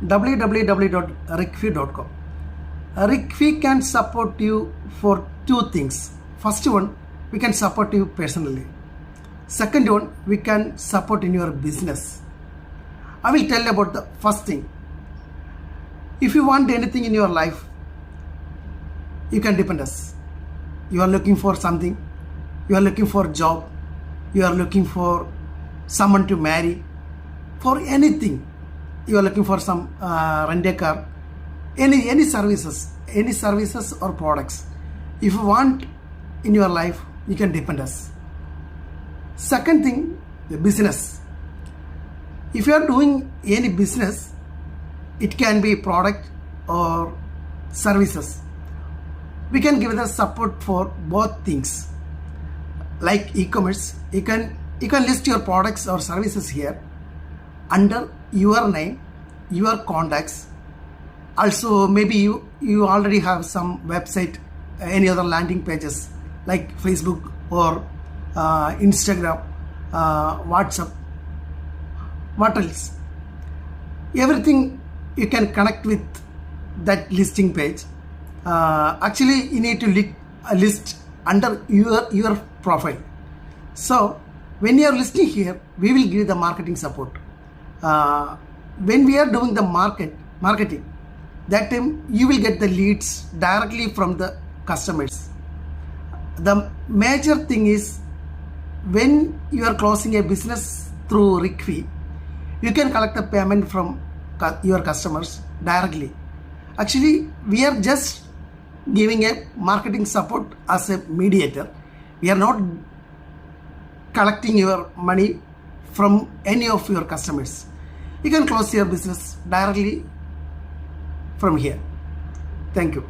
www.rickfee.com. Rickfee can support you for two things. First one, we can support you personally. Second one, we can support in your business. I will tell about the first thing. If you want anything in your life, you can depend us. You are looking for something, you are looking for a job, you are looking for someone to marry, for anything, you are looking for some rent a car, any services or products. If you want in your life, you can depend us. Second thing, the business. If you are doing any business, it can be product or services. We can give the support for both things. Like e-commerce, you can list your products or services here under your name, your contacts. Also, maybe you already have some website, any other landing pages like Facebook or Instagram, WhatsApp. What else? Everything you can connect with that listing page. Actually, you need to list under your profile. So when you are listing here, we will give the marketing support. When we are doing the marketing, that time you will get the leads directly from the customers. The major thing is, when you are closing a business through Rickfee, you can collect the payment from your customers directly. Actually, we are just giving a marketing support as a mediator. We are not collecting your money from any of your customers. You can close your business directly from here. Thank you.